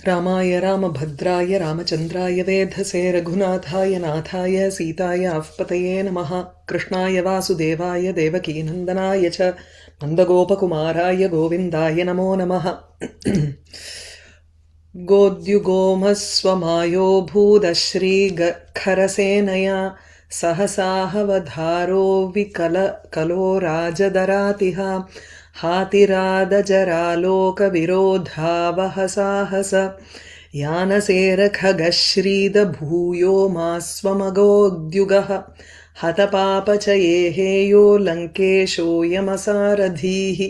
रामाय रामभद्राय रामचन्द्राय वेधसे रघुनाथाय नाथाय सीताय आपतये नमः कृष्णाय वासुदेवाय देवकीनन्दनाय च नन्दगोपकुमाराय गोविन्दाय नमो नमः गोद्युगोमस्वमायो भूदश्रीखरसेनया सहसाहवधारो विकलो राजदरातिः हातिरादजरालोकविरोधावहसाहस यानसेरखगश्रीदभूयो मास्वमगोद्युगः हतपापचयेहेयो लङ्केशोऽयमसारथीः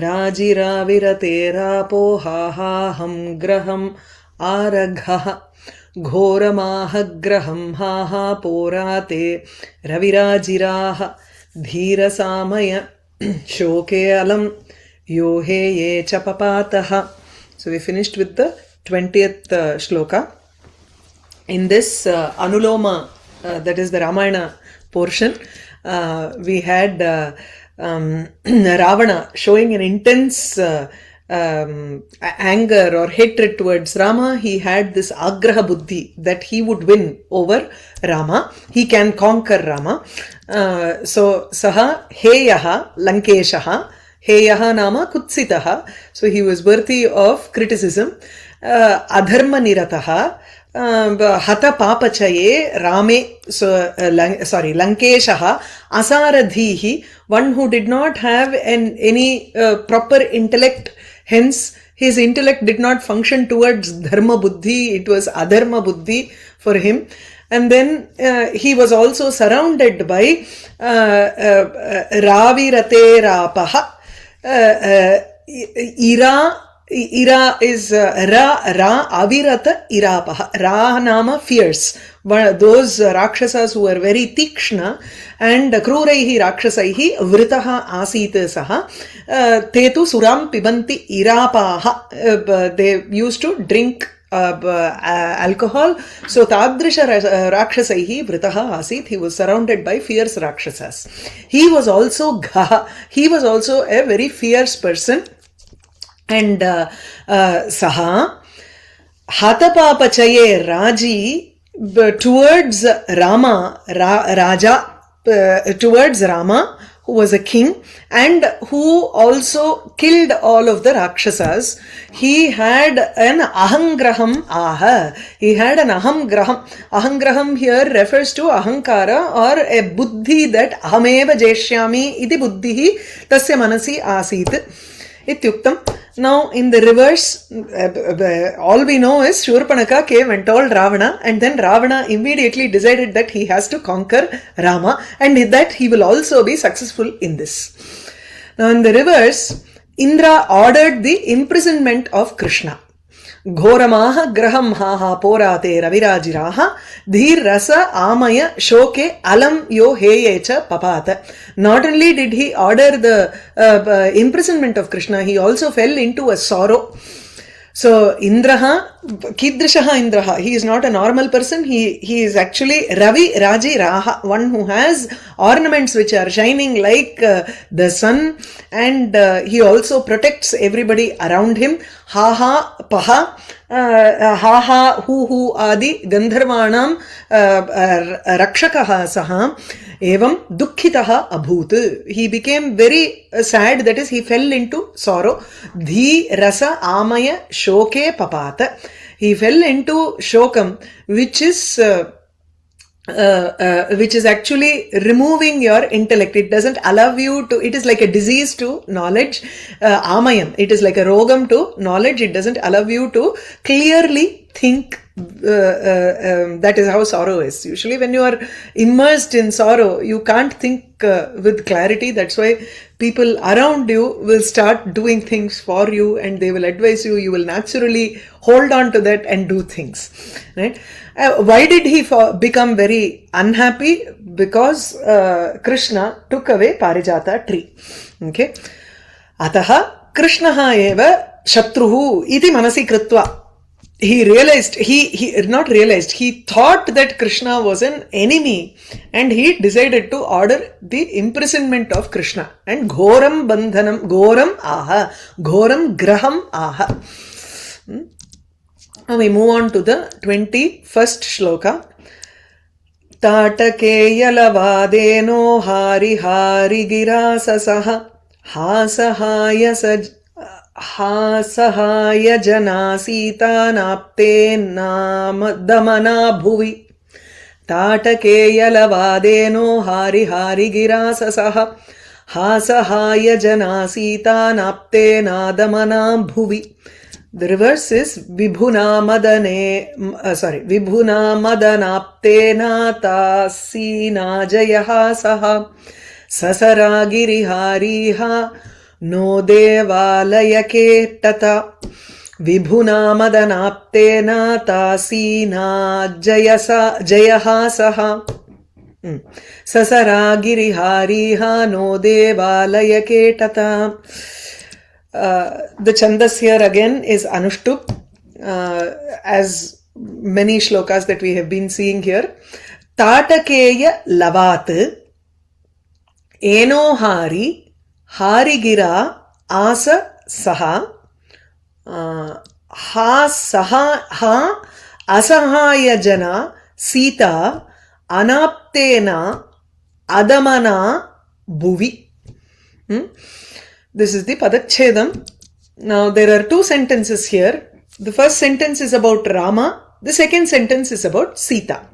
राजिराविरतेरापोहाहाहं ग्रहम् आरघः घोरमाहग्रहं हाहापोराते रविराजिराः धीरसामय शोके alam yohe ye cha papataha. So we finished with the 20th shloka. In this Anuloma, that is the Ramayana portion, we had Ravana showing an intense anger or hatred towards Rama. He had this agraha buddhi that he would win over Rama. He can conquer Rama. So saha heyaha lankeshaha. Heyaha nama kutsitaha. So he was worthy of criticism. Adharma nirataha. Hata papachaye rame. So sorry, lankeshaha asaradhihi. One who did not have any proper intellect. Hence, his intellect did not function towards dharma buddhi. It was adharma buddhi for him. And then he was also surrounded by ravirate rapaha. Ira is ra avirata irapaha. Ra nama fierce. Those rakshasas who were very tikshna and kruraihi rakshasaihi vritaha asita saha tetu suram pibanti irapaha. They used to drink alcohol. So tadrisha rakshasaihi vritaha asit. He was surrounded by fierce rakshasas. He was also gha. He was also a very fierce person. And saha hatapapachaye raji towards Rama, Raja, towards Rama, who was a king and who also killed all of the Rakshasas. He had an ahangraham aha. He had an ahamgraham. Ahangraham here refers to ahankara or a buddhi that ahameva jeshyami iti buddhihi tasya manasi asit. Ityuktam. Now, in the reverse, all we know is Shurpanaka came and told Ravana, and then Ravana immediately decided that he has to conquer Rama, and that he will also be successful in this. Now, in the reverse, Indra ordered the imprisonment of Krishna. Ghoramaha graham haha porate ravirajiraha dhir rasa amaya shoke alam yo heyecha papata. Not only did he order the imprisonment of Krishna, he also fell into a sorrow. So Indraha, Kidrishaha Indraha, he is not a normal person. He is actually Ravi Raji Raha, one who has ornaments which are shining like the sun, and he also protects everybody around him. Haha Paha, Haha Hu Adi Gandharvanam Rakshakaha Saha. Evam dukkhitaha abhut. He became very sad, that is, he fell into sorrow. Dhi rasa amaya shoke papata. He fell into shokam, which is actually removing your intellect. It doesn't allow you to, it is like a disease to knowledge. Amayam, it is like a rogam to knowledge. It doesn't allow you to clearly think. That is how sorrow is. Usually when you are immersed in sorrow, you can't think with clarity. That's why people around you will start doing things for you and they will advise you. You will naturally hold on to that and do things. Right? Why did he become very unhappy? Because Krishna took away Parijata tree. Okay. Ataha Krishnaha eva shatruhu iti manasi kritva. He realized, he not realized, he thought that Krishna was an enemy and he decided to order the imprisonment of Krishna. And Ghoram Bandhanam, Ghoram Aha, Ghoram Graham Aha. Now we move on to the 21st shloka. Tatake yalavadeno hari hari girasasah hasahaya jana sita napte damana bhuvi. Tatake yalavadeno hari hari girasasah hasahaya jana sita napte damana bhuvi. The reverse is Vibhuna madanaptena tasina jayaha saha sasara girihariha no devalayake tata. Vibhuna madanaptena tasina jayaha saha sasara girihariha no devalayake tata. The chandas here again is Anushtup, as many shlokas that we have been seeing here. Tatakeya lavat eno hari harigira asa saha ha asahaya jana sita anaptena adamana bhuvi. This is the Padachedam. Now there are two sentences here. The first sentence is about Rama. The second sentence is about Sita.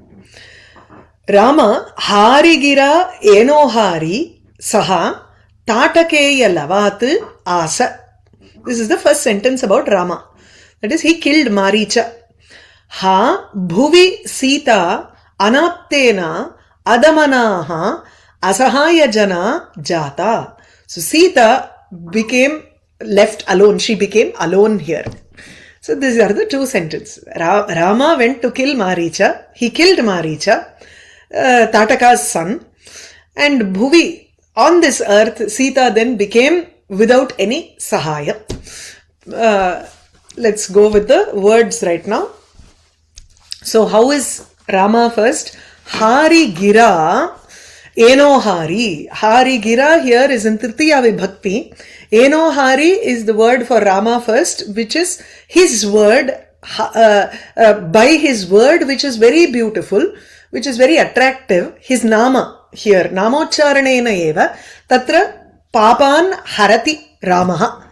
Rama harigira eno hari saha tatakeya lavat asa. This is the first sentence about Rama. That is, he killed Maricha. Ha bhuvi Sita anaptena adamanaha asahaya jana jata. So Sita became left alone. She became alone here. So these are the two sentences. Rama went to kill Maricha. He killed Maricha, Tataka's son. And Bhuvi, on this earth, Sita then became without any sahaya. Let's go with the words right now. So how is Rama first? Hari gira eno hari. Hari gira here is in Tritiya Vibhakti. Eno hari is the word for Rama first, which is his word, by his word, which is very beautiful, which is very attractive. His nama here, namocharanena eva, tatra papan harati Ramaha.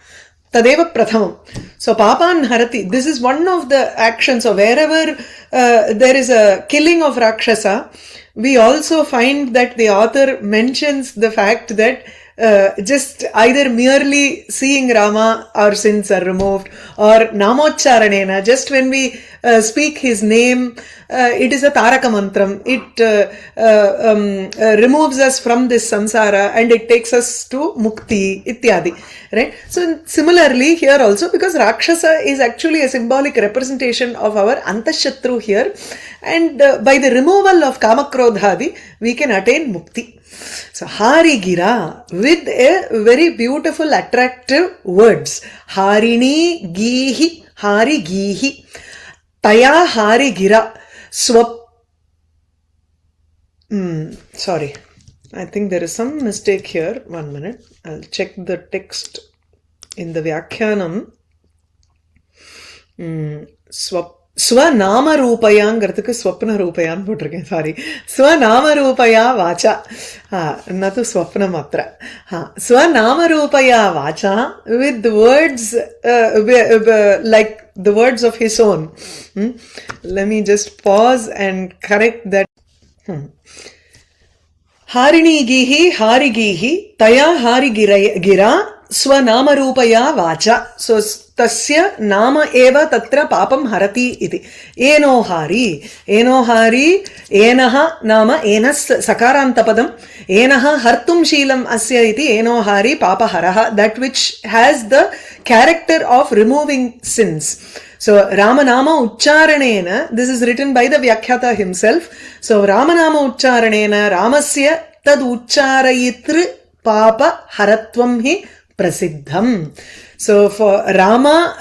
Tadeva prathamam. So papan harati, this is one of the actions. So wherever there is a killing of Rakshasa, we also find that the author mentions the fact that just either merely seeing Rama, our sins are removed, or namocharanena, just when we speak his name, it is a taraka mantram. It removes us from this samsara and it takes us to mukti, ityadi. Right? So similarly here also, because Rakshasa is actually a symbolic representation of our Antashatru here, and by the removal of Kamakrodhadi, we can attain mukti. So Hari Gira, with a very beautiful, attractive words. Harini Gihi, Hari Gihi. Taya Hari Gira. Sorry. I think there is some mistake here. 1 minute. I'll check the text in the Vyakhyanam. Swanama Rupayangarthukku Swapna Rupayan potirken. Sorry. Swanama Rupaya Vacha. Natu Swapna Matra. Swanama Rupaya Vacha with the words like the words of his own. Let me just pause and correct that. Harini Gihi, Hari Gihi, Taya Hari Gira, Swanama Rupaya Vacha. So tasya nama eva tatra papam harati iti. Eno hari, enaha nama enas sakarantapadam, enaha hartum sheelam asya iti eno hari papa haraha. That which has the character of removing sins. So Ramanama Ucharanena, this is written by the Vyakhyata himself. So Ramanama Ucharanena, Ramasya tad Ucharayitri papa haratvam hi prasiddham. So for Rama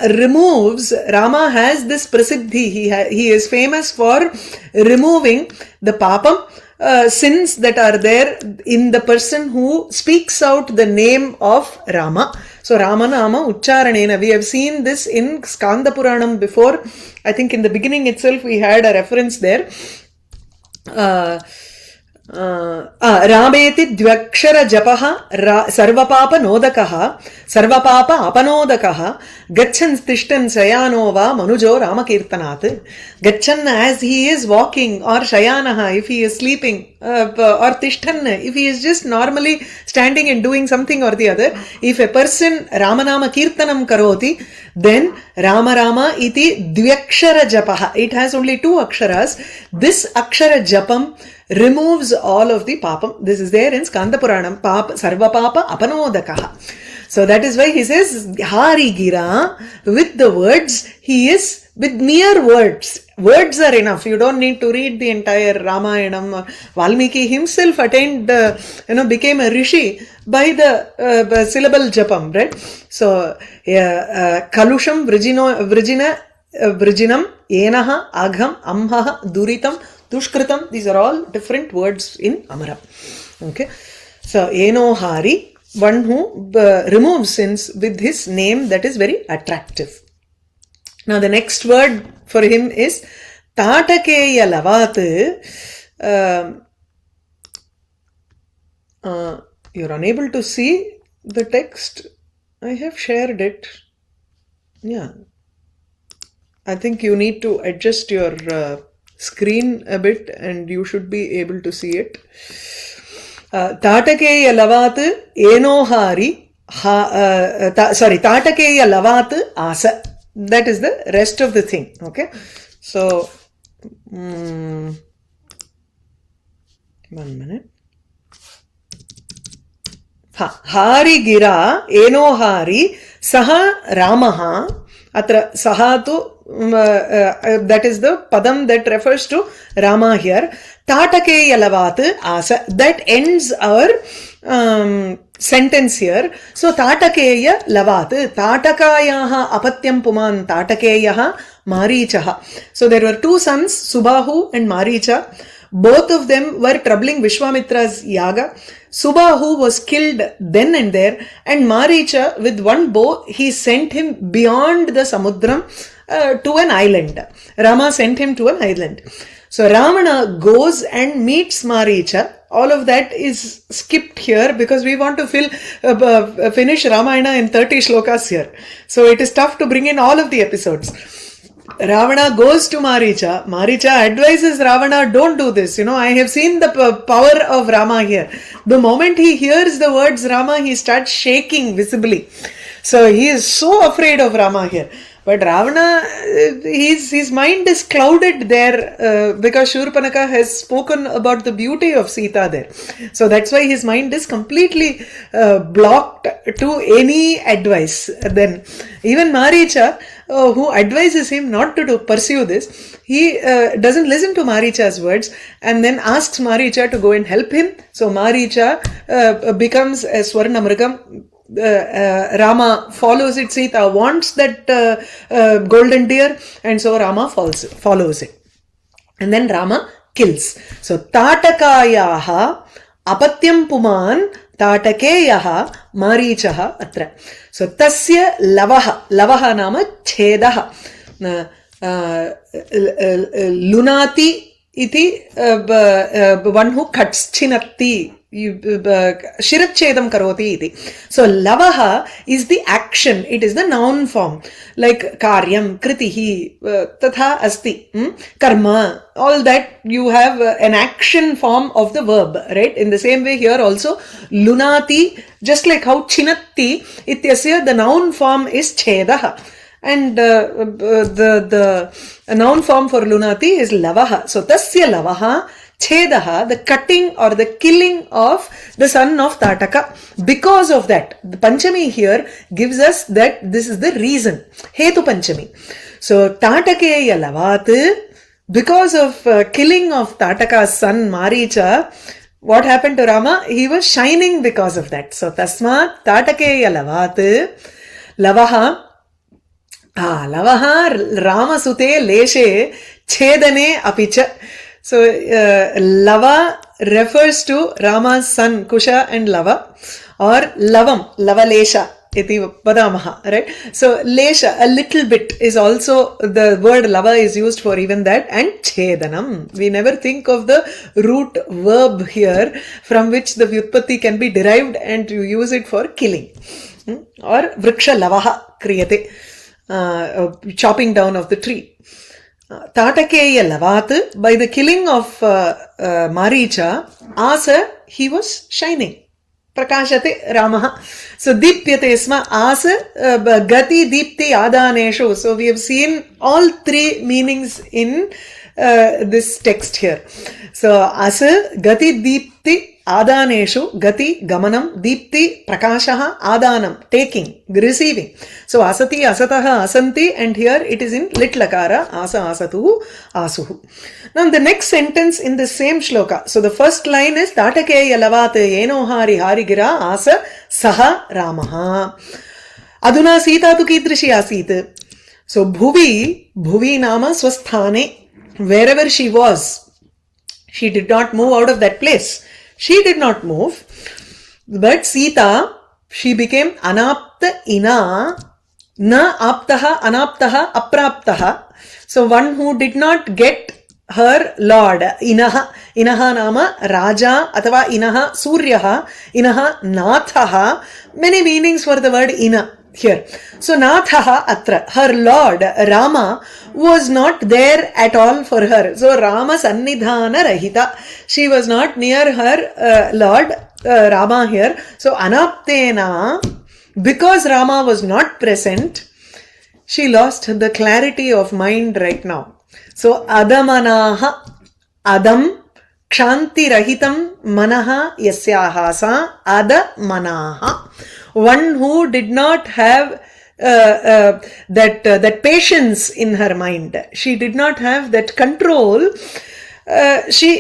has this prasiddhi. He is famous for removing the papam, sins that are there in the person who speaks out the name of Rama. So Ramanama Ucharanena. We have seen this in Skanda Puranam before. I think in the beginning itself we had a reference there. Rameti Dvakshara Japaha Sarvapapa Nodakaha Sarvapapa Apanodakaha Gachan Tishtan Sayanova Manujo Ramakirtanat. Gachan as he is walking, or Shayanaha if he is sleeping, or Tishtan if he is just normally standing and doing something or the other. If a person Ramanama Kirtanam Karoti, then Rama Rama iti Dvyakshara Japaha. It has only 2 aksharas. This akshara Japam removes all of the papam. This is there in Skanda Puranam. Sarva Papa Apanodakaha. So that is why he says Hari Gira, with the words, he is with mere words. Words are enough. You don't need to read the entire Ramayanam. Valmiki himself attained, became a rishi by the syllable japam, right? So, Kalusham Vrijinam Yenaha Agham Amha Duritam Dushkritam. These are all different words in Amara. Okay. So, Eno Hari, one who removes sins with his name that is very attractive. Now the next word for him is Tatakeya Lavat. You're unable to see the text. I have shared it. Yeah. I think you need to adjust your screen a bit and you should be able to see it. Tatakeya Lavat Enohari. Tatakeya Lavat Asa. That is the rest of the thing. Okay. So, 1 minute. Hari Gira, Eno Hari, Saha Ramaha, Atra Sahatu, that is the Padam that refers to Rama here. Tatakeya Lavat Asa. That ends our sentence here. So Tatakeya Lavat. Tatakayaha Apatyam Puman Tatakeyaha Marichaha. So there were 2 sons, Subahu and Maricha. Both of them were troubling Vishwamitra's yaga. Subahu was killed then and there, and Maricha, with 1 bow, he sent him beyond the Samudram to an island. Rama sent him to an island. So Ravana goes and meets Maricha. All of that is skipped here because we want to finish Ramayana in 30 shlokas here. So it is tough to bring in all of the episodes. Ravana goes to Maricha. Maricha advises Ravana, don't do this. I have seen the power of Rama here. The moment he hears the words Rama, he starts shaking visibly. So he is so afraid of Rama here. But Ravana, his mind is clouded there because Shurpanaka has spoken about the beauty of Sita there. So that's why his mind is completely blocked to any advice. Then even Maricha, who advises him not to pursue this, he doesn't listen to Maricha's words and then asks Maricha to go and help him. So Maricha becomes a Swarnamrigam. Rama follows it. Sita wants that golden deer, and so Rama follows it. And then Rama kills. So Tatakayaha Apatyam Puman Tatakeyaha Marichaha Atra. So Tasya Lavaha. Lavaha Nama Chedaha. Lunati iti one who cuts. Chinatti. Shirachedam karoti iti. So lavaha is the action. It is the noun form. Like karyam, kritihi, tatha asti, karma. All that you have an action form of the verb, right? In the same way here also, lunati, just like how chinatti, ityasya, the noun form is chedaha. And the noun form for lunati is lavaha. So tasya lavaha. Chedaha, the cutting or the killing of the son of Tataka. Because of that, the Panchami here gives us that this is the reason. Hetu Panchami. So, Tatakeya Lavat, because of killing of Tataka's son Maricha, what happened to Rama? He was shining because of that. So, Tasmat Tatakeya Lavat, Lavaha, Lavaha Ramasute Leshe Chedane Apicha. So, lava refers to Rama's son Kusha and Lava, or Lavam, Lavalesha. Iti vadamaha, right? So lesha, a little bit, is also the word lava is used for even that, and chedanam. We never think of the root verb here from which the vyutpatti can be derived and you use it for killing. Or vriksha lavaha kriyate, chopping down of the tree. Tatakeya lavat, by the killing of Maricha, asa, he was shining. Prakashate Ramaha. So Deepyate Sma Asa Gati Deepti Adaneshu. So we have seen all three meanings in this text here. So Asa Gati Deepti Adaneshu, Gati Gamanam, Deepti Prakashaha Adanam, taking, receiving. So Asati Asataha Asanti, and here it is in lit lakara, Asa Asatu Asuhu. Now the next sentence in the same shloka. So the first line is Tatake Yalavate Yeno Hari Hari Gira Asa Saha Ramaha. Aduna Sita tu Kidrishi Asit. So Bhuvi Nama Swasthane, wherever she was, she did not move out of that place. She did not move. But Sita, she became Anapta Ina, Na Aptaha, Anaptaha, Apraptaha. So one who did not get her lord, Inaha nama Raja, Atava Inaha Suryaha, Inaha Nathaha. Many meanings for the word Ina here. So Nathaha Atra, her lord Rama was not there at all for her. So Rama Sannidhana Rahita, she was not near her lord Rama here. So Anaptena, because Rama was not present, she lost the clarity of mind right now. So Adamanaha, Adam, Kshanti Rahitam Manaha Yasyahasa, Adamanaha. One who did not have that patience in her mind. She did not have that control. She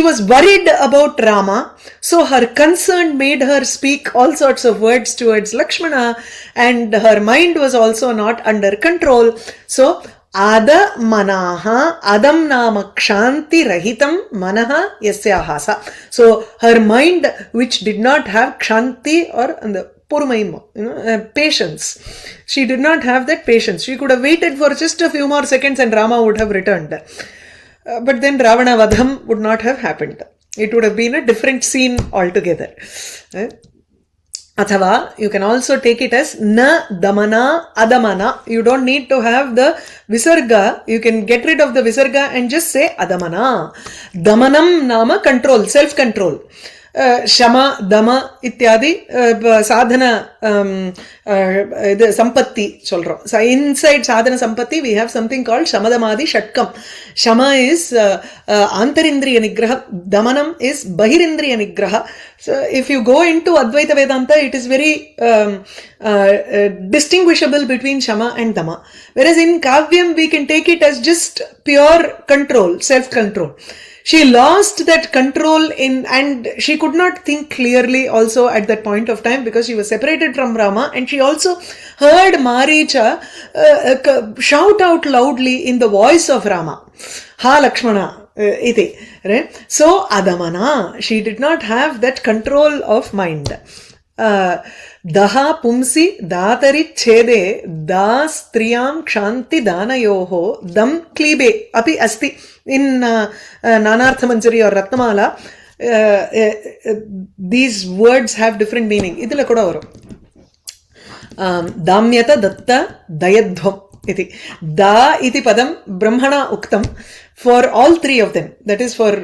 was worried about Rama, so her concern made her speak all sorts of words towards Lakshmana, and her mind was also not under control. So Ada Manaha, Adam Nama Kshanti Rahitam Manaha Yasyahasa. So her mind, which did not have Kshanti or the Purmaimo, patience. She did not have that patience. She could have waited for just a few more seconds and Rama would have returned. But then Ravana Vadham would not have happened. It would have been a different scene altogether. Athava, you can also take it as na damana adamana. You don't need to have the visarga. You can get rid of the visarga and just say adamana. Damanam nama control, self-control. Shama, Dama, ityadi, sadhana, sampatti, solro. So inside sadhana sampatti, we have something called Shamadamadi Shatkam. Shama is Antarindriya Nigraha, Damanam is Bahirindriya Nigraha. So if you go into Advaita Vedanta, it is very distinguishable between Shama and Dama. Whereas in Kavyam, we can take it as just pure control, self-control. She lost that control and she could not think clearly also at that point of time because she was separated from Rama, and she also heard Maricha shout out loudly in the voice of Rama. Ha Lakshmana iti. Right? So Adamana, she did not have that control of mind. Daha pumsi datari chede da striyam kshanti danayoho dam klibe api asti. In Nanartha Manjari or Ratnamala, these words have different meaning. Idila kuda varum. Damyata datta dayadhvam iti. Da iti padam brahmana uktam for all three of them. That is for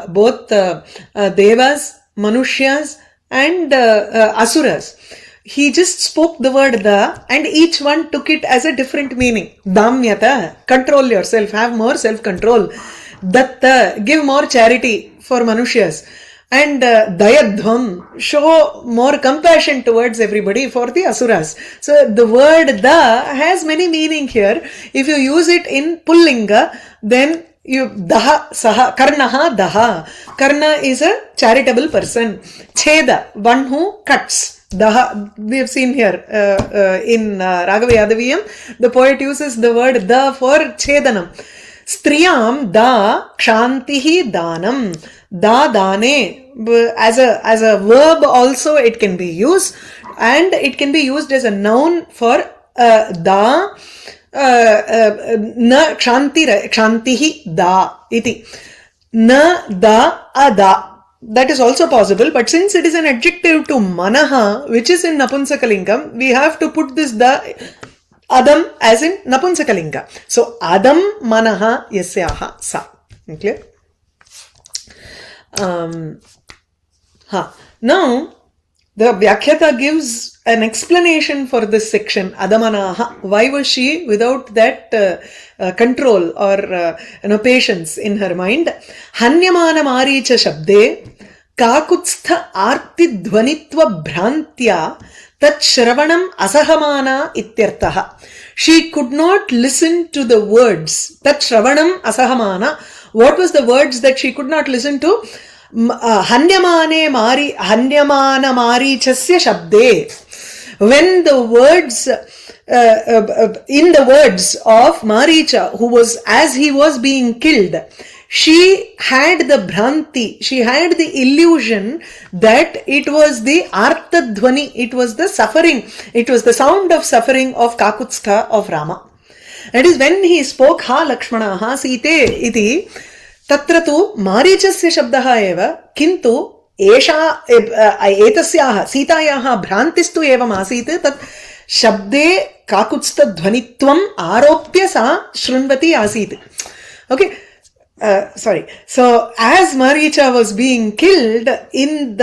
both devas, manushyas and asuras. He just spoke the word da and each one took it as a different meaning. Damyata, control yourself, have more self-control. Datta, give more charity for manushyas. And dayadhvam, show more compassion towards everybody for the asuras. So the word da has many meaning here. If you use it in pullinga, then you daha, saha, karnaha, daha. Karna is a charitable person. Cheda, one who cuts. Daha, we have seen here in Sri-Raghava-Yadaviyam, the poet uses the word da for chedanam. Striyam da kshantihi danam. Da, dane, as a verb also it can be used, and it can be used as a noun for da, na kshantihi da iti. Na, da, ada. That is also possible, but since it is an adjective to manaha, which is in Napunsakalingam, we have to put this da adam as in Napunsakalinga. So, adam manaha yasyaha sa. Clear? Now, the Vyakhyata gives an explanation for this section, Adamanaha. Why was she without that control or patience in her mind? Hanyamana maricha shabde kakutstha arti dhvanitva bhrantya tat shravanam asahamana ityartaha. She could not listen to the words. Tat shravanam asahamana. What was the words that she could not listen to? Hanyamana marichasya shabde. When the words, in the words of Maricha, who was, as he was being killed, she had the bhranti, she had the illusion that it was the artadhvani, it was the suffering, it was the sound of suffering of Kakutstha of Rama. That is when he spoke, Ha Lakshmana, Ha Site iti, tatra tu Marichasya shabdaha eva, kintu esha etasyaha Sitayaha bhrantistu evam asite tat shabde kakutstha dhvanitvam aropya sa shrunvati asite. Okay. Sorry. So, as Maricha was being killed, in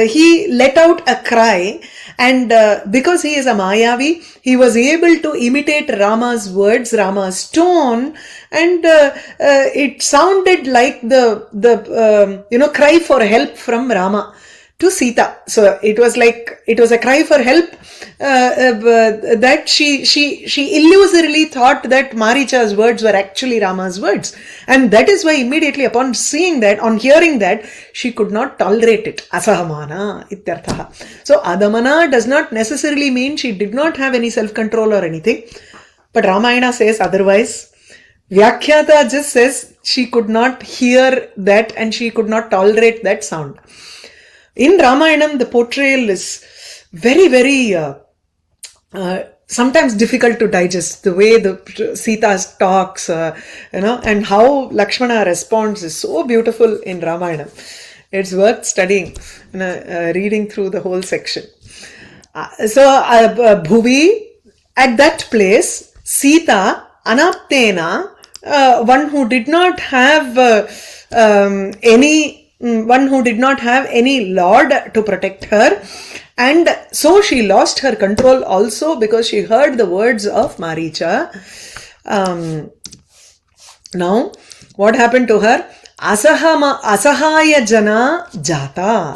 he let out a cry, and because he is a Mayavi, he was able to imitate Rama's words, Rama's tone, and it sounded like the cry for help from Rama to Sita. So it was a cry for help that she illusorily thought that Maricha's words were actually Rama's words. And that is why immediately upon seeing that, on hearing that, she could not tolerate it. Asahamana ityarthaha. So Adamana does not necessarily mean she did not have any self-control or anything. But Ramayana says otherwise. Vyakhyata just says she could not hear that and she could not tolerate that sound. In Ramayanam, the portrayal is very, very sometimes difficult to digest. The way the Sita talks, and how Lakshmana responds is so beautiful in Ramayanam. It's worth studying, reading through the whole section. Bhuvi, at that place, Sita, Anaptena, one who did not have any lord to protect her, and so she lost her control also because she heard the words of Maricha. Now, what happened to her? Asahaya jana jata.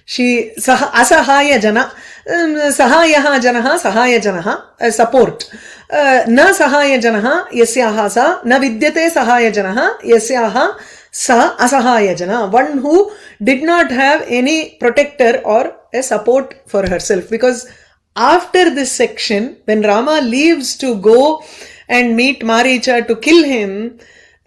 Asahaya jana. Sahayaha janaha, sahaya janaha, support. Na sahaya janaha, yasyaha sa, na vidyate sahaya janaha, yasyaha sa asahaya jana. One who did not have any protector or a support for herself. Because after this section, when Rama leaves to go and meet Maricha to kill him,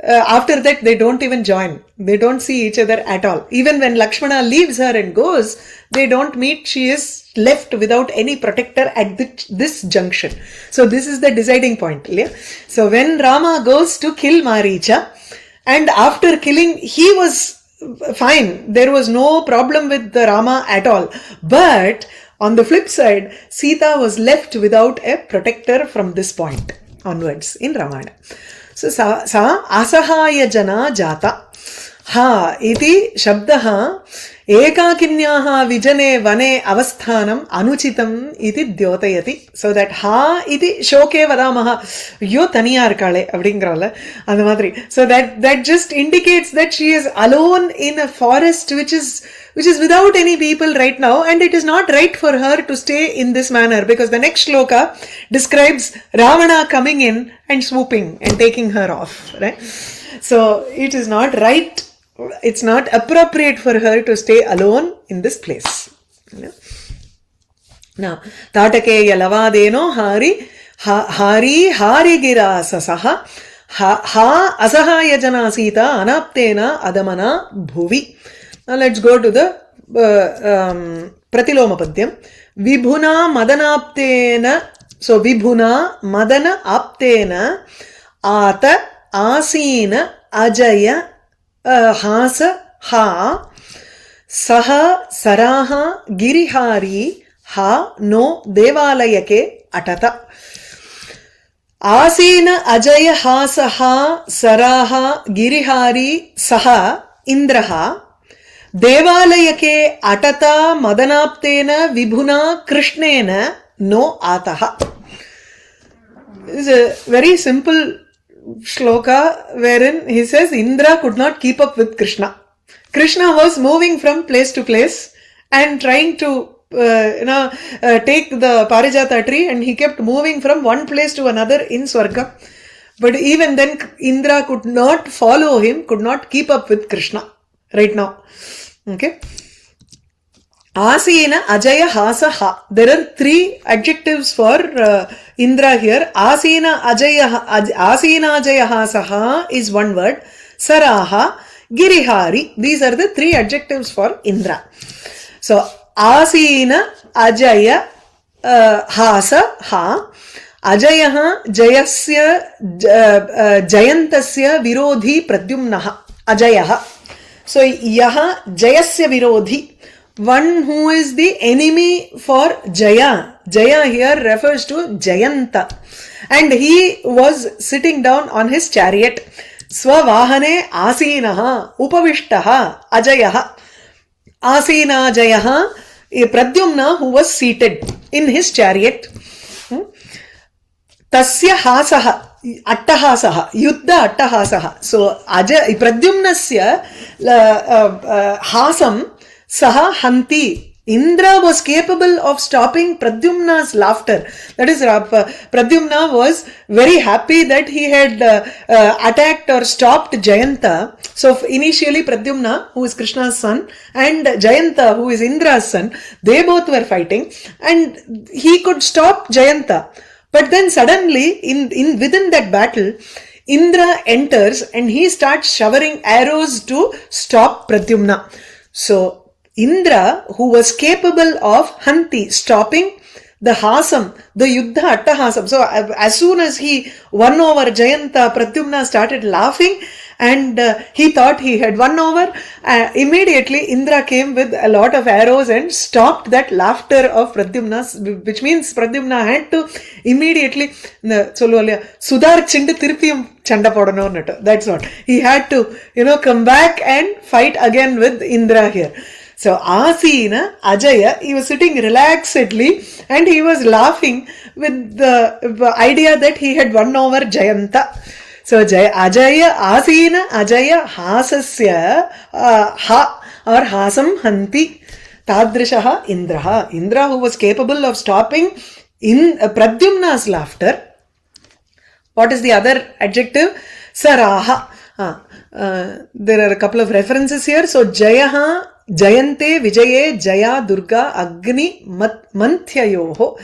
after that they don't even join. They don't see each other at all. Even when Lakshmana leaves her and goes, they don't meet. She is left without any protector at this junction. So this is the deciding point. Yeah? So when Rama goes to kill Maricha, and after killing, he was fine. There was no problem with the Rama at all. But on the flip side, Sita was left without a protector from this point onwards in Ramayana. So, sa asahaya jana jata. Ha iti shabdaha ekakinyaha vijane vane avasthanam anuchitam iti dyotayati. So that ha iti shoke vadamaha yo taniyar kale abdingrala and madri. So that just indicates that she is alone in a forest which is without any people right now, and it is not right for her to stay in this manner, because the next shloka describes Ravana coming in and swooping and taking her off, right? So it is not right. It's not appropriate for her to stay alone in this place. Now, Tatake yalavadeno hari girasa saha Ha asahaya jana sita anaptena adamana bhuvi. Now let's go to the pratiloma padyam. Vibhuna madanaptena. So vibhuna madana aptena ata asina ajaya hasa ha saha saraha girihari ha no devalayake atata. Asina ajaya hasaha saraha girihari saha indraha devalayake atata madanaptena vibhuna krishnena no ataha. This is a very simple shloka wherein he says Indra could not keep up with Krishna. Krishna was moving from place to place and trying to take the Parijata tree, and he kept moving from one place to another in Swarga. But even then Indra could not follow him, could not keep up with Krishna right now. Okay. Asina ajaya hasa ha. There are three adjectives for Indra here. Asina ajaya hasa ha is one word. Saraha, girihari. These are the three adjectives for Indra. So Asina ajaya hasa ha. Ajayaha jayasya jayantasya virodhi pradyumnaha. Ajayaha. So yaha jayasya virodhi. One who is the enemy for Jaya. Jaya here refers to Jayanta. And he was sitting down on his chariot. Swavahane asinaha upavishtaha ajayaha. Asina jayaha, Pradyumna, who was seated in his chariot. Tasya hasaha. Attahasaha, Yuddha Attahasaha. So, Pradyumnasya hasam saha hanti. Indra was capable of stopping Pradyumna's laughter. That is, Pradyumna was very happy that he had attacked or stopped Jayanta. So, initially Pradyumna, who is Krishna's son, and Jayanta, who is Indra's son, they both were fighting, and he could stop Jayanta. But then suddenly, within that battle, Indra enters and he starts showering arrows to stop Pradyumna. So, Indra, who was capable of Hanti, stopping the Hasam, the Yuddha Attahasam. So, as soon as he won over Jayanta, Pradyumna started laughing and he thought he had won over. Immediately, Indra came with a lot of arrows and stopped that laughter of Pradyumna, which means Pradyumna had to immediately, Sudarchindu Tirupiyum Chanda Podanonu. That's what. He had to, come back and fight again with Indra here. So, Asina, Ajaya, he was sitting relaxedly and he was laughing with the idea that he had won over Jayanta. So, Ajaya, Asina, Ajaya, Hasasya, Ha, or Hasam Hanti, Tadrishaha, Indraha. Indra, who was capable of stopping Pradyumna's laughter. What is the other adjective? Saraha. There are a couple of references here. So, Jayaha, Jayante, Vijaye, Jaya, Durga, Agni, Manthyayoho.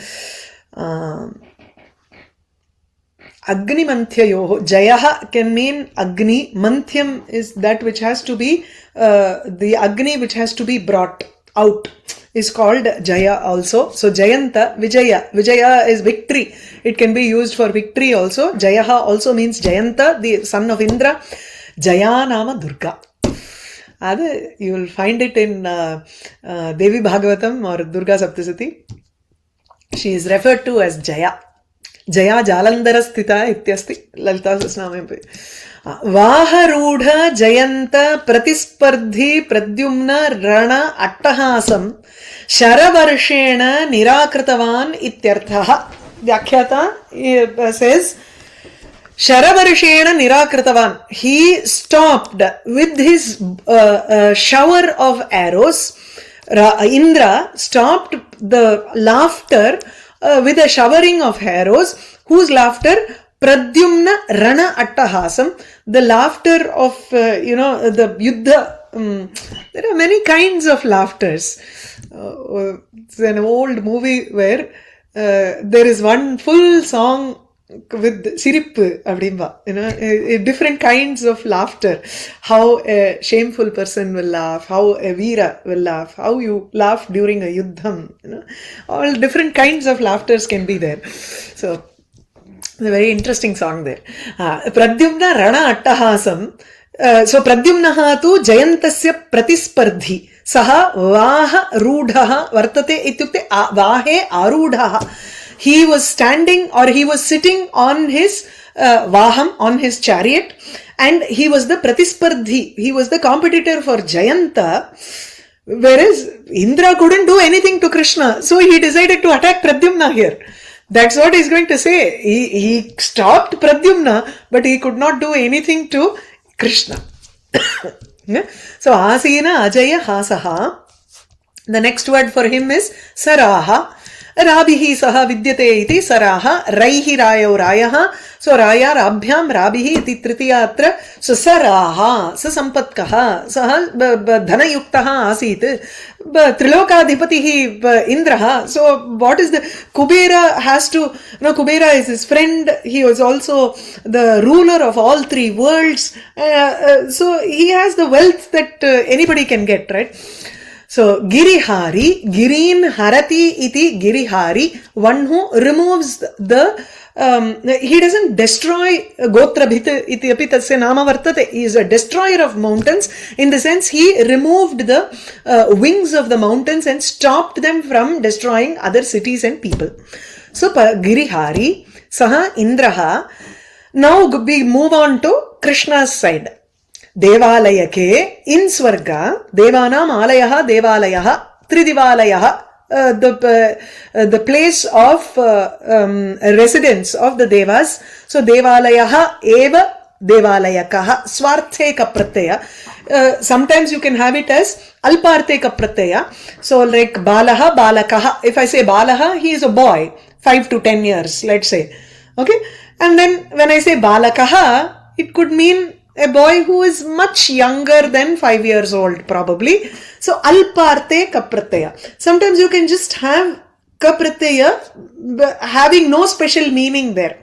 Agni Manthyayoho. Jayaha can mean Agni. Manthyam is that which has to be, the Agni which has to be brought out is called Jaya also. So Jayanta, Vijaya. Vijaya is victory. It can be used for victory also. Jayaha also means Jayanta, the son of Indra. Jaya Nama Durga. You will find it in Devi Bhagavatam or Durga Saptasati. She is referred to as Jaya. Jaya Jalandhara Sthita Ityasti. Lalita Sasname. Vaharudha Jayanta Pratispardhi Pradyumna Rana Attahasam Sharavarshena Nirakritavan Ityarthaha. Vyakhyata says, Sharavarshena Nirakritavan. He stopped with his shower of arrows. Indra stopped the laughter with a showering of arrows. Whose laughter? Pradyumna Rana Attahasam. The laughter of, the Yuddha. There are many kinds of laughters. It's an old movie where there is one full song with sirippu abdimba, different kinds of laughter. How a shameful person will laugh, how a veera will laugh, how you laugh during a yuddham, all different kinds of laughters can be there. So it's a very interesting song there. Pradyumna Rana Attahasam. So Pradyumnaha tu Jayantasya Pratispardhi. Saha Vaha Rudhaha Vartate ityukte Vahe Arudhaha. He was standing or he was sitting on his Vaham, on his chariot, and he was the Pratispardhi. He was the competitor for Jayanta, whereas Indra couldn't do anything to Krishna. So he decided to attack Pradyumna here. That's what he's going to say. He stopped Pradyumna, but he could not do anything to Krishna. So Asina Ajaya Hasaha. The next word for him is Saraha. Rabihi saha vidyate iti Saraha. Raihi rayo rayaha. So Raya Rabhyam Rabihi iti Tritiyatra. So Saraha. Sasampatkaha. Saha Dhanayuktaha Asit. Trilokadhipatihi Indraha. So what is the Kubera has to, Kubera is his friend. He was also the ruler of all three worlds. So he has the wealth that anybody can get, right? So Girihari, Girin Harati iti Girihari, one who removes he doesn't destroy Gotrabhit iti api tasya nama vartate. He is a destroyer of mountains, in the sense he removed the wings of the mountains and stopped them from destroying other cities and people. So Girihari, Saha Indraha. Now we move on to Krishna's side. Devalayake, in Swarga, Devanam Alayaha, Devalayaha, Tridivalayaha, the place of residence of the Devas. So Devalayaha eva Devalayakaha, Swartheka Pratyaya. Sometimes you can have it as Alpartheka Pratyaya. So like Balaha, Balakaha. If I say Balaha, he is a boy, 5 to 10 years, let's say. Okay? And then when I say Balakaha, it could mean a boy who is much younger than 5 years old, probably. So, alparte kapratyaya. Sometimes you can just have kapratyaya having no special meaning there.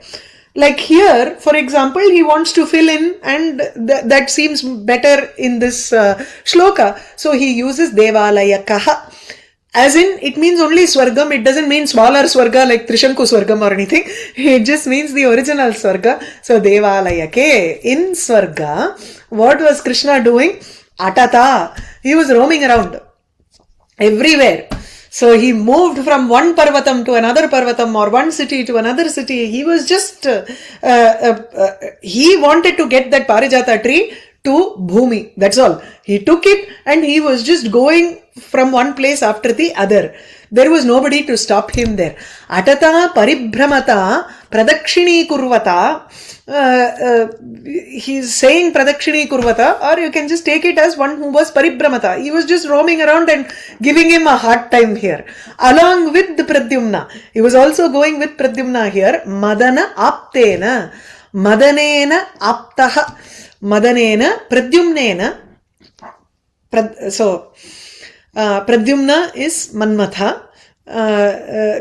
Like here, for example, he wants to fill in, and that seems better in this shloka. So, he uses devalayakaha. As in, it means only Swargam. It doesn't mean smaller Swarga like Trishanku Swargam or anything. It just means the original Swarga. So, Devalayake. In Swarga, what was Krishna doing? Atata. He was roaming around everywhere. So, he moved from one Parvatam to another Parvatam, or one city to another city. He was just, he wanted to get that Parijata tree to Bhumi. That's all. He took it and he was just going from one place after the other. There was nobody to stop him there. Atata paribhramata pradakshini kurvata. He's saying pradakshini kurvata, or you can just take it as one who was paribhramata. He was just roaming around and giving him a hard time here. Along with the Pradyumna. He was also going with Pradyumna here. Madana aptena. Madanena aptaha. Madanena Pradyumnena. So, Pradyumna is Manmatha,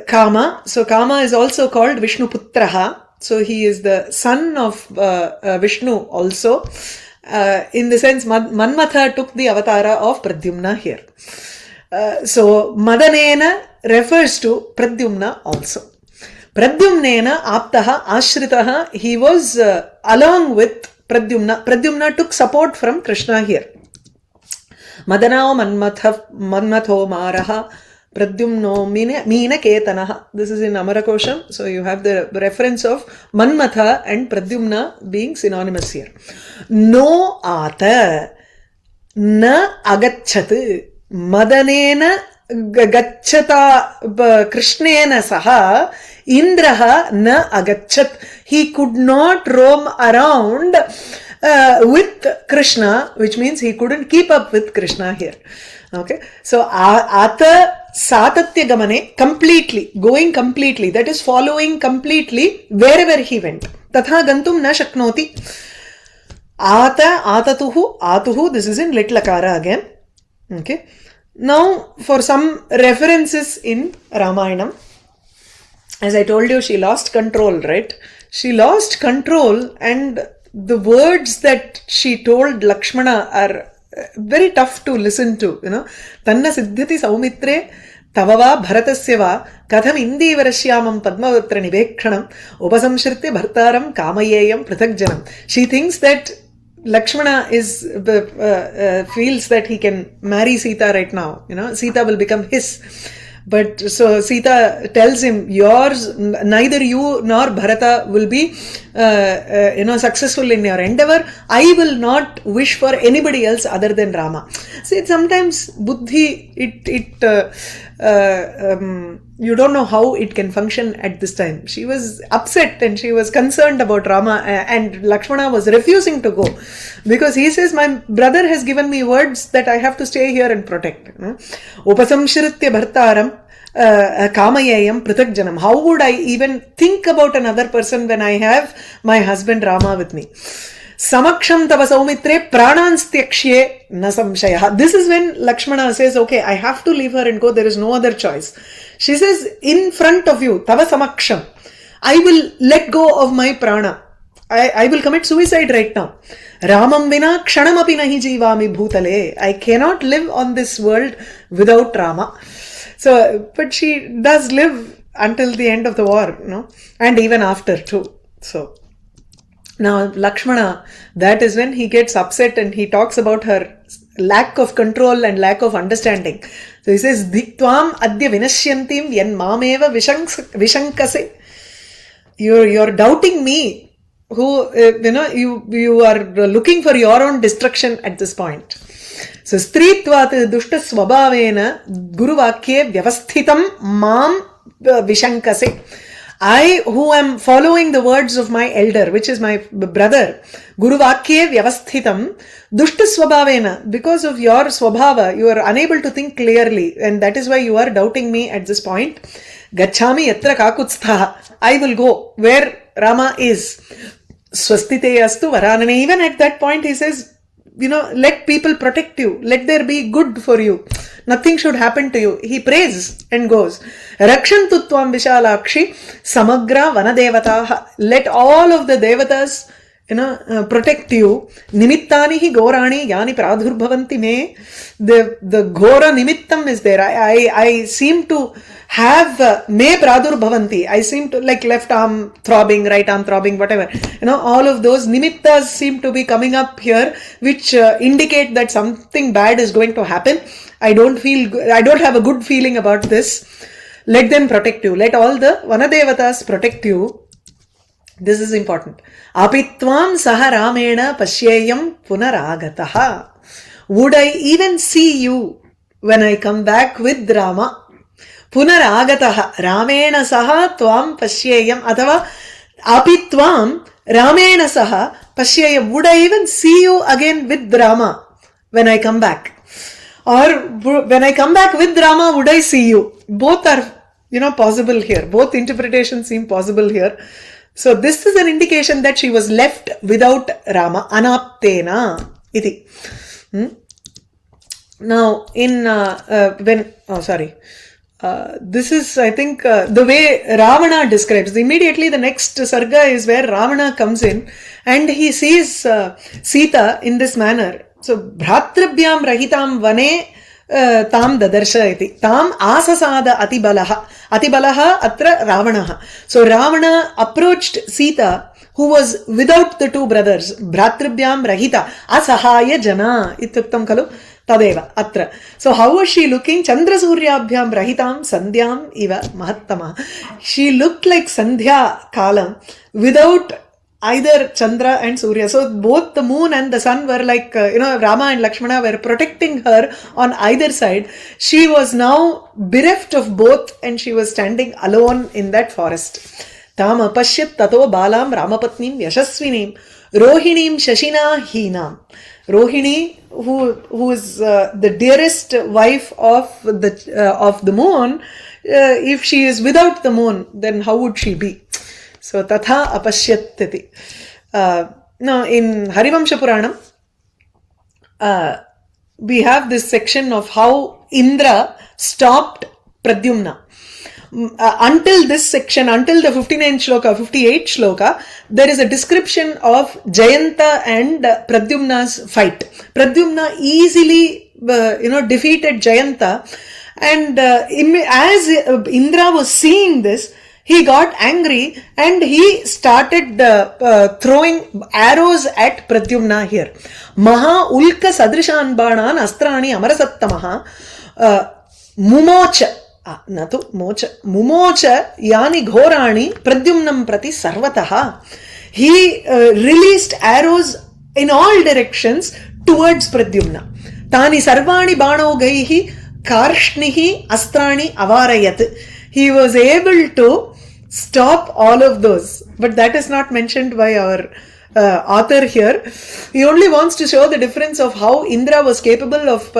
Kama. So, Kama is also called Vishnu Putraha. So, he is the son of Vishnu also. In the sense, Manmatha took the avatara of Pradyumna here. So, Madanena refers to Pradyumna also. Pradyumnena Aptaha Ashritaha. He was along with Pradyumna. Pradyumna took support from Krishna here. Madanao Manmatho Maraha Pradyumno Meena Ketanaha. This is in Amarakosham. So you have the reference of Manmatha and Pradyumna being synonymous here. No Ata Na Agachat Madanena Gachata Krishnena Saha Indraha Na Agachat. He could not roam around with Krishna, which means he couldn't keep up with Krishna here. Okay. So, Ata Satatya Gamane, completely, going completely, that is following completely wherever he went. Tatha Gantum Na Shaknoti. Ata, Atatuhu, Atuhu, this is in Litlakara again. Okay. Now, for some references in Ramayanam, as I told you, she lost control, right? She lost control, and the words that she told Lakshmana are very tough to listen to, Tanna siddhati saumitre tavava bharatasyava katham indi varashyamam padmavatra nivekshanam upasamshritya bhartaram kamayeyam prithakjanam. She thinks that Lakshmana feels that he can marry Sita right now, Sita will become his. But so Sita tells him, neither you nor Bharata will be, successful in your endeavor. I will not wish for anybody else other than Rama. See, sometimes buddhi, you don't know how it can function at this time. She was upset and she was concerned about Rama, and Lakshmana was refusing to go because he says, my brother has given me words that I have to stay here and protect. Upasamshritya bhartaram kamayeyam prithakjanam. How would I even think about another person when I have my husband Rama with me? Samaksham tava saumitre prananstyakshe na samshayah. This is when Lakshmana says, okay, I have to leave her and go. There is no other choice. She says, in front of you, tava samaksham, I will let go of my prana. I will commit suicide right now. Ramam vina kshanamapi nahi jivami bhutale. I cannot live on this world without Rama. So, but she does live until the end of the war, and even after too. So, now Lakshmana, that is when he gets upset and he talks about her lack of control and lack of understanding. So he says, Diktvam adya vinashyantim yen mameva vishankase. You're doubting me. Who, you are looking for your own destruction at this point. So, stritvat dushta swabhavena guruvakye vyavasthitam mam vishankase. I, who am following the words of my elder, which is my brother, guruvakye vyavasthitam dushta swabhavena, because of your swabhava, you are unable to think clearly, and that is why you are doubting me at this point. Gachami yatra kakutstha. I will go where Rama is. Swastite astu varanane. Even at that point he says, let people protect you. Let there be good for you. Nothing should happen to you. He prays and goes. Rakshantu tvam Visalakshi samagra vanadevataha. Let all of the devatas, protect you. Nimittani hi gorani yani pradhurbhavanti me. The ghora nimittam is there. I seem to have me pradurbhavanti. I seem to, like, left arm throbbing, right arm throbbing, whatever. All of those nimittas seem to be coming up here, which indicate that something bad is going to happen. I don't have a good feeling about this. Let them protect you. Let all the Vanadevatas protect you. This is important. Apitvam saha ramena pashyayam punaragataha. Would I even see you when I come back with Rama? Punaragataha. Ramena saha tvam pashyayam. Athava apitvam ramena saha pashyayam. Would I even see you again with Rama when I come back? Or when I come back with Rama, would I see you? Both are, possible here. Both interpretations seem possible here. So this is an indication that she was left without Rama. Anaptena iti. Now, this is, I think, the way Ravana describes. Immediately the next sarga is where Ravana comes in and he sees Sita in this manner. So, bhratrabhyam rahitam vane tam dadarsha iti. Tam asasada atibalaha. Atibalaha atra Ravanaha. So, Ravana approached Sita, who was without the two brothers. Bhratrabhyam rahita. Asahaya jana. Ityuktam kalu. Tadeva atra. So how was she looking? Chandra Suryabhyam Rahitam Sandhyam Iva Mahattama. She looked like Sandhya Kalam without either Chandra and Surya. So both the moon and the sun were like, Rama and Lakshmana were protecting her on either side. She was now bereft of both and she was standing alone in that forest. Tam apashyat tato balam ramapatnim yashasvinim rohinim shashina hinam. Rohini, who is the dearest wife of the moon, if she is without the moon, then how would she be? So, tatha apashyatati. Now, in Harivamsha Puranam, we have this section of how Indra stopped Pradyumna. until this section, until the 59th shloka, 58th shloka, there is a description of Jayanta and Pradyumna's fight. Pradyumna easily, defeated Jayanta, and as Indra was seeing this, he got angry and he started throwing arrows at Pradyumna here. Maha ulka sadrishan banan astrani amarasattamaha mumocha mumocha yani ghorani Pradyumnam prati sarvataha. He released arrows in all directions towards Pradyumna. Tani sarvani banogaihi karshnihi astrani avarayat. He was able to stop all of those, but that is not mentioned by our author here. He only wants to show the difference of how Indra was capable of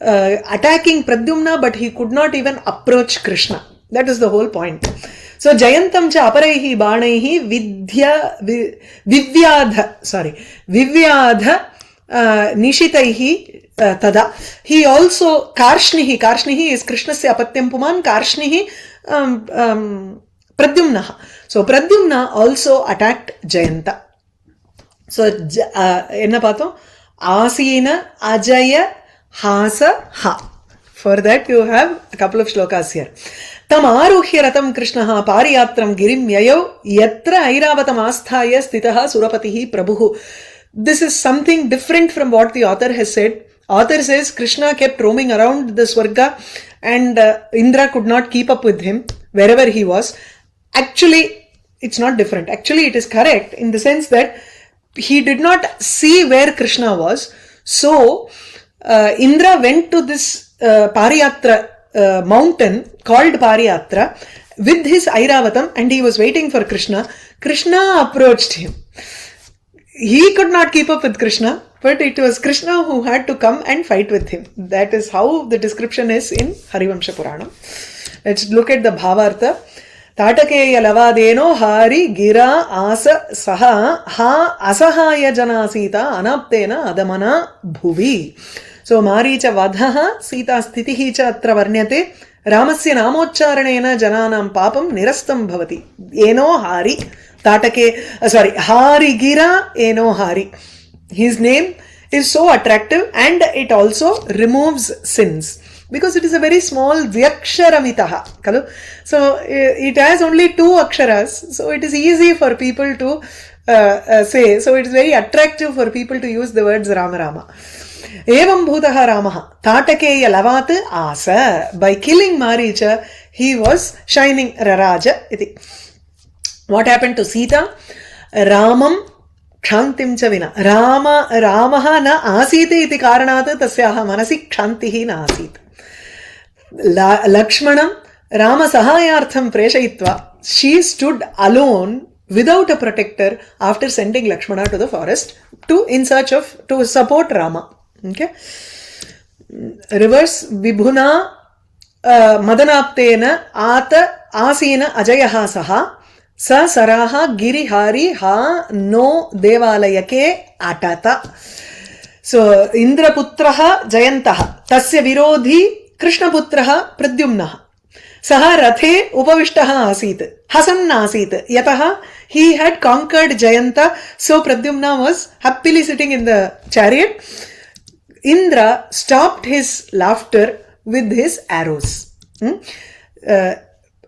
attacking Pradyumna, but he could not even approach Krishna. That is the whole point. So Jayantam cha aparaihi banaihi vivyadha nishitaihi tada. He also Karshnihi is Krishnasya apatyam puman, Karshnihi Pradyumna. So Pradyumna also attacked Jayanta. So enna paathom? Asina Ajaya Hasa Ha. For that you have a couple of shlokas here. Tam aruhya ratam Krishnaha pariyatram girim yayo yatra airavatam asthaya stitaha surapatihi prabhuhu. This is something different from what the author has said. Author says Krishna kept roaming around the Swarga and Indra could not keep up with him wherever he was. Actually, it's not different. Actually, it is correct in the sense that he did not see where Krishna was. So, Indra went to this Pariyatra mountain called Pariyatra with his Airavatam and he was waiting for Krishna. Krishna approached him. He could not keep up with Krishna, but it was Krishna who had to come and fight with him. That is how the description is in Harivamsha Purana. Let's look at the Bhavartha. Tatakeya lavadeno hari gira asa saha ha asahaya jana sita anaptena adamana bhuvi. So Maricha vadhaha sita sthitihi cha atra varnyate ramasya namocharanena jananam papam nirastam bhavati. Eno hari hari gira eno hari. His name is so attractive and it also removes sins. Because it is a very small vyaksharamitaha. So it has only 2 aksharas. So it is easy for people to say. So it is very attractive for people to use the words Rama Rama. Evam bhutaha Ramaha. Tatakeya lavat asa. By killing Maricha, he was shining Raraja. What happened to Sita? Ramam kshantim cha vina. Ramaha na asita iti karanat tasyaha manasi kshantihi na asit. Lakshmanam Rama sahayartham preshayitva. She stood alone without a protector after sending Lakshmana to the forest to support Rama. Okay. Reverse Vibhuna Madanaptena Ata Asina Ajayaha Saha Sa Saraha Girihari Ha No Devalayake Atata. So Indraputraha Jayantaha Tasya Virodhi Krishnaputraha Pradyumnaha Saha Rathe Upavishtaha Asit Hasanna Asit Yataha he had conquered Jayanta, so Pradyumna was happily sitting in the chariot. Indra stopped his laughter with his arrows.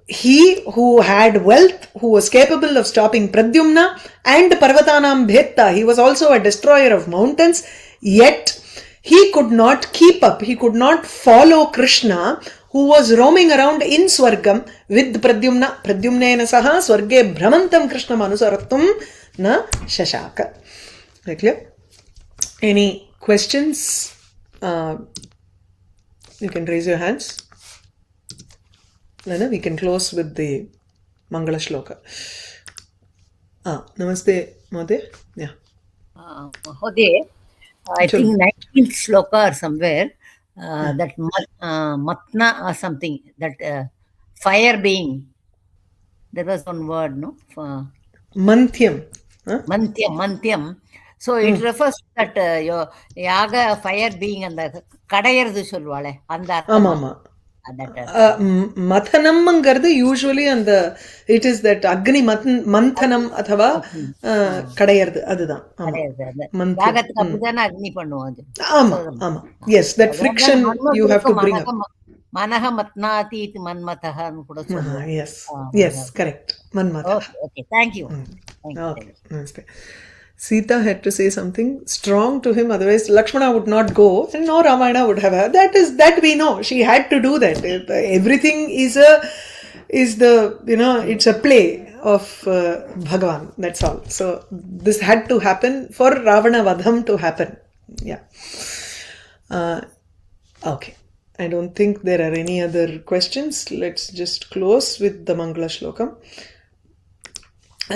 He who had wealth, who was capable of stopping Pradyumna and Parvatanam Bhetta, he was also a destroyer of mountains, yet he could not keep up, he could not follow Krishna, who was roaming around in Swargam with Pradyumna. Pradyumnena saha Swarge Brahmantam Krishna Manusaratum na Shashaka. Clear? Any questions? You can raise your hands. Lana, we can close with the Mangala Shloka. Namaste, Mode. Yeah. Mode, I think 19th Shloka or somewhere, that Matna or something, that fire being, there was one word, no? Manthyam. Manthyam. So it refers to that your yaga fire being and the kadayardu solvale. Amama. மதனம்ங்கிறது usually அந்த it is that அக்னி மந்தனம் அதுவா கடையிறது அதுதான். யாகத்துக்கு அப்படிதானே அக்னி பண்ணுவோம். ஆமா ஆமா yes that friction you have to bring up. மனஹ மத்னாதி இது மன்மதஹன்னு கூட சொல்லுவோம். எஸ் எஸ் கரெக்ட் மன்மதஹ. Okay thank you. Okay. Sita had to say something strong to him, otherwise Lakshmana would not go and no Ramayana would have. That we know. She had to do that. Everything is the, it's a play of Bhagavan. That's all. So this had to happen for Ravana Vadham to happen. Yeah. Okay. I don't think there are any other questions. Let's just close with the Mangala Shlokam.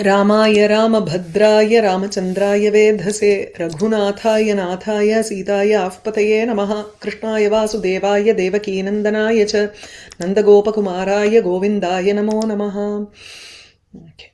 रामाय रामभद्राय रामचन्द्राय वेधसे रघुनाथाय नाथाय सीताय आपतये नमः कृष्णाय वासुदेवाय देवकीनन्दनाय च नन्दगोपकुमाराय गोविन्दाय नमो नमः. Okay.